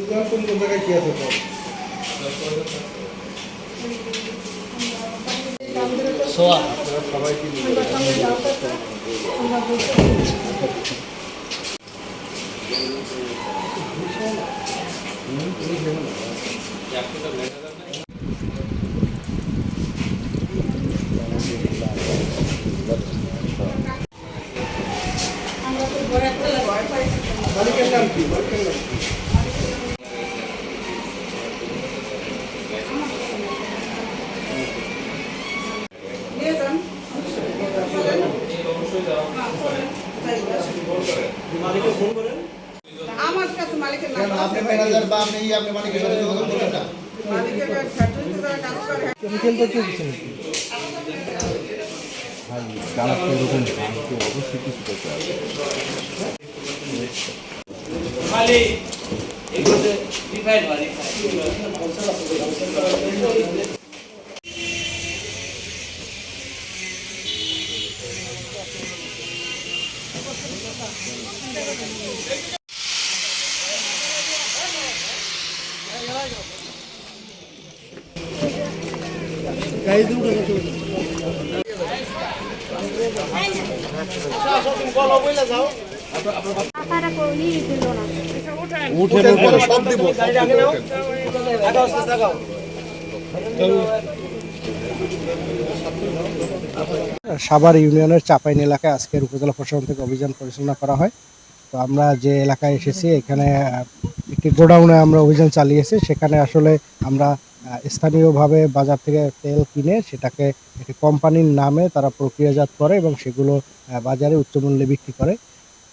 কোন কোন জায়গায় কি আছে তো সোয়া সবাই কি মালিকের নাম কি মালিকের নাম কি মালিকের ফোন করেন আমার কাছে মালিকের নাম আপনি ম্যানেজার বা আপনি আপনি মালিকের সাথে যোগাযোগ করবেন না মালিকের ফ্যাক্টরিতে যারা কাজ করে কেমিক্যাল তো কিছু নেই ভাই কালার তো এরকম ভাঙতে অবশ্যই কিছু করতে হবে খালি এগুলোতে রিফাইন হয় গাড়ি দুটো সাভার ইউনিয়নের চাপাইন এলাকায় আজকের উপজেলা প্রশাসন থেকে অভিযান পরিচালনা করা হয়। তো আমরা যে এলাকায় এসেছি এখানে একটি গোডাউনে আমরা অভিযান চালিয়েছি। সেখানে আসলে আমরা স্থানীয়ভাবে বাজার থেকে তেল কিনে সেটাকে একটি কোম্পানির নামে তারা প্রক্রিয়াজাত করে এবং সেগুলো বাজারে উচ্চমূল্যে বিক্রি করে।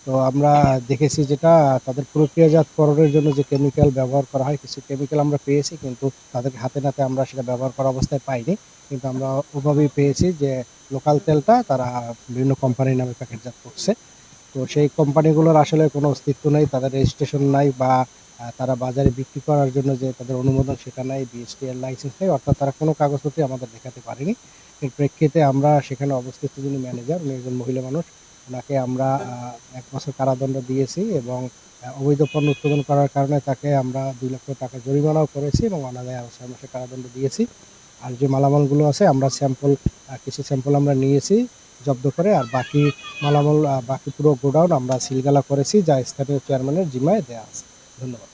তো আমরা দেখেছি যেটা তাদের প্রক্রিয়াজাতকরণের জন্য যে কেমিক্যাল ব্যবহার করা হয়, কিছু কেমিক্যাল আমরা পেয়েছি কিন্তু তাদের হাতে নাতে আমরা সেটা ব্যবহার করা অবস্থায় পাইনি। কিন্তু আমরা ওভাবেই পেয়েছি যে লোকাল তেলটা তারা বিভিন্ন কোম্পানির নামে প্যাকেটজাত করছে। তো সেই কোম্পানিগুলোর আসলে কোনো অস্তিত্ব নেই, তাদের রেজিস্ট্রেশন নাই বা তারা বাজারে বিক্রি করার জন্য যে তাদের অনুমোদন সেটা নাই, বিএসটিআর লাইসেন্স নেই, অর্থাৎ তারা কোনো কাগজপত্রই আমাদের দেখাতে পারেনি। এর প্রেক্ষিতে আমরা সেখানে অবস্থিত যিনি ম্যানেজার, উনি একজন মহিলা মানুষ, ওনাকে আমরা ১ বছর কারাদণ্ড দিয়েছি এবং অবৈধ পণ্য উৎপাদন করার কারণে তাকে আমরা ২ লক্ষ টাকা জরিমানাও করেছি এবং অনাদায়ে ৬ মাসের কারাদণ্ড দিয়েছি। আর যে মালামালগুলো আছে আমরা কিছু স্যাম্পল আমরা নিয়েছি জব্দ করে, আর বাকি মালামাল বাকি পুরো গোডাউন আমরা সিলগালা করেছি, যা স্থানীয় চেয়ারম্যানের জিম্মায় দেওয়া আছে। ধন্যবাদ।